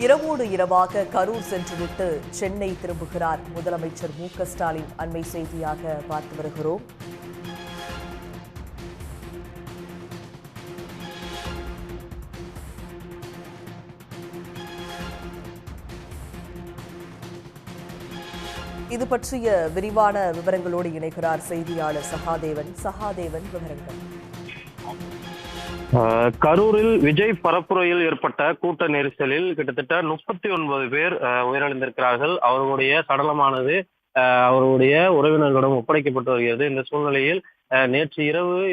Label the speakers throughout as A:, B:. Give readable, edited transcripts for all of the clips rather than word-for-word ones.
A: இரவோடு இரவாக கரூர் சென்றுவிட்டு சென்னை திரும்புகிறார் முதலமைச்சர் மு.க.ஸ்டாலின். அண்மை செய்தியாக பார்த்து வருகிறோம். இது பற்றிய விரிவான விவரங்களோடு இணைகிறார் செய்தியாளர் சகாதேவன். விவரங்கள்.
B: கரூரில் விஜய் பரப்புரையில் ஏற்பட்ட கூட்ட நெரிசலில் கிட்டத்தட்ட 39 பேர் உயிரிழந்திருக்கிறார்கள். அவர்களுடைய சடலமானது அவருடைய உறவினர்களிடம் ஒப்படைக்கப்பட்டு வருகிறது. இந்த சூழ்நிலையில் நேற்று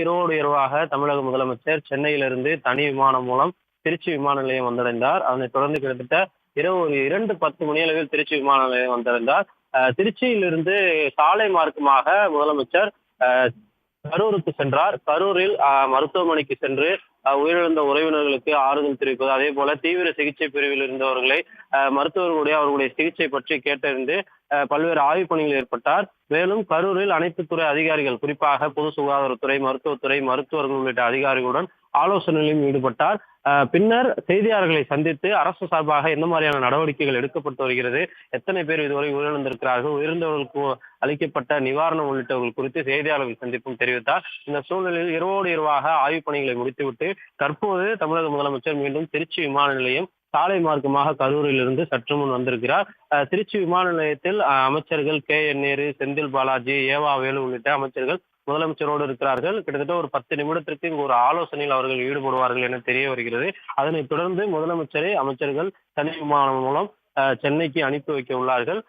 B: இரவோடு இரவாக தமிழக முதலமைச்சர் சென்னையிலிருந்து தனி விமானம் மூலம் திருச்சி விமான நிலையம் வந்தடைந்தார். அதனைத் தொடர்ந்து கிட்டத்தட்ட இரவு 2:10 மணியளவில் திருச்சி விமான நிலையம் வந்தடைந்தார். திருச்சியிலிருந்து சாலை மார்க்கமாக முதலமைச்சர் கரூருக்கு சென்றார். கரூரில் மருத்துவமனைக்கு சென்று உயிரிழந்த உறவினர்களுக்கு ஆறுதல் தெரிவிப்பது, அதே போல தீவிர சிகிச்சை பிரிவில் இருந்தவர்களை அவர்களுடைய சிகிச்சை பற்றி கேட்டறிந்து பல்வேறு ஆய்வுப் பணிகள் ஏற்பட்டார். மேலும் கரூரில் அனைத்து துறை அதிகாரிகள், குறிப்பாக பொது சுகாதாரத்துறை, மருத்துவத்துறை, மருத்துவர்கள் உள்ளிட்ட அதிகாரிகளுடன் ஆலோசனையிலும் ஈடுபட்டார். பின்னர் செய்தியாளர்களை சந்தித்து அரசு சார்பாக எந்த மாதிரியான நடவடிக்கைகள் எடுக்கப்பட்டு வருகிறது, எத்தனை பேர் இதுவரை உயிரிழந்திருக்கிறார்கள், உயிரிழந்தவர்களுக்கு அளிக்கப்பட்ட நிவாரணம் உள்ளிட்டவர்கள் குறித்து செய்தியாளர்கள் சந்திப்பும் தெரிவித்தார். இந்த சூழ்நிலையில் இரவோடு இரவாக ஆய்வுப் பணிகளை முடித்துவிட்டு தற்போது தமிழக முதலமைச்சர் மீண்டும் திருச்சி விமான நிலையம் சாலை மார்க்கமாக கரூரில் இருந்து சற்று முன் வந்திருக்கிறார். திருச்சி விமான நிலையத்தில் அமைச்சர்கள் K.N. நேரு, செந்தில் பாலாஜி, ஏவா வேலு உள்ளிட்ட அமைச்சர்கள் முதலமைச்சரோடு இருக்கிறார்கள். கிட்டத்தட்ட ஒரு 10 நிமிடத்திற்கு இங்கு ஒரு ஆலோசனையில் அவர்கள் ஈடுபடுவார்கள் என தெரிய வருகிறது. அதனைத் தொடர்ந்து முதலமைச்சரை அமைச்சர்கள் தனி விமானம் மூலம் சென்னைக்கு அனுப்பி வைக்க உள்ளார்கள்.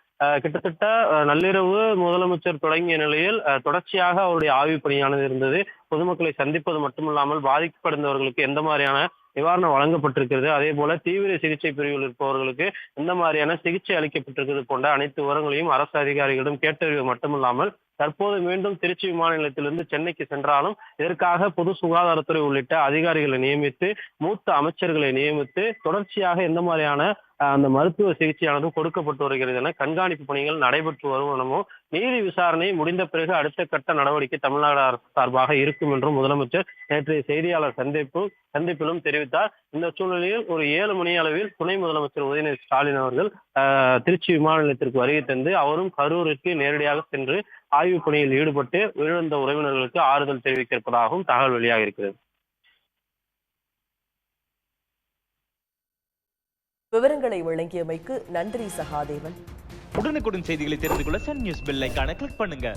B: கிட்டத்தட்ட நள்ளிரவு முதலமைச்சர் தொடங்கிய நிலையில் தொடர்ச்சியாக அவருடைய ஆய்வுப் பணியானது இருந்தது. பொதுமக்களை சந்திப்பது மட்டுமில்லாமல் பாதிக்கப்படுந்தவர்களுக்கு எந்த மாதிரியான நிவாரணம் வழங்கப்பட்டிருக்கிறது, அதே போல தீவிர சிகிச்சை பிரிவில் இருப்பவர்களுக்கு எந்த மாதிரியான சிகிச்சை அளிக்கப்பட்டிருக்கிறது போன்ற அனைத்து விவரங்களையும் அரசு அதிகாரிகளிடம் கேட்டறிவது மட்டுமில்லாமல் தற்போது மீண்டும் திருச்சி விமான நிலையத்திலிருந்து சென்னைக்கு சென்றாலும் இதற்காக பொது சுகாதாரத்துறை உள்ளிட்ட அதிகாரிகளை நியமித்து, மூத்த அமைச்சர்களை நியமித்து தொடர்ச்சியாக எந்த மாதிரியான அந்த மருத்துவ சிகிச்சையானது கொடுக்கப்பட்டு வருகிறது என கண்காணிப்பு பணிகள் நடைபெற்று வருவனமும் நீதி விசாரணை முடிந்த பிறகு அடுத்த கட்ட நடவடிக்கை தமிழ்நாடு அரசு சார்பாக இருக்கும் என்றும் முதலமைச்சர் நேற்றைய செய்தியாளர் சந்திப்பிலும் தெரிவித்தார். இந்த சூழ்நிலையில் ஒரு 7 மணி அளவில் துணை முதலமைச்சர் உதயநிதி ஸ்டாலின் அவர்கள் திருச்சி விமான நிலையத்திற்கு வருகை தந்து அவரும் கரூருக்கு நேரடியாக சென்று ஆய்வுப் பணியில் ஈடுபட்டு உயிரிழந்த உறவினர்களுக்கு ஆறுதல் தெரிவிக்க இருப்பதாகவும் தகவல் வெளியாக இருக்கிறது.
A: விவரங்களை வழங்கியமைக்கு நன்றி சகாதேவன்.
C: உடனுக்குடன் செய்திகளை தெரிந்து கொள்ள சன் நியூஸ் பெல் ஐகானை கிளிக் பண்ணுங்க.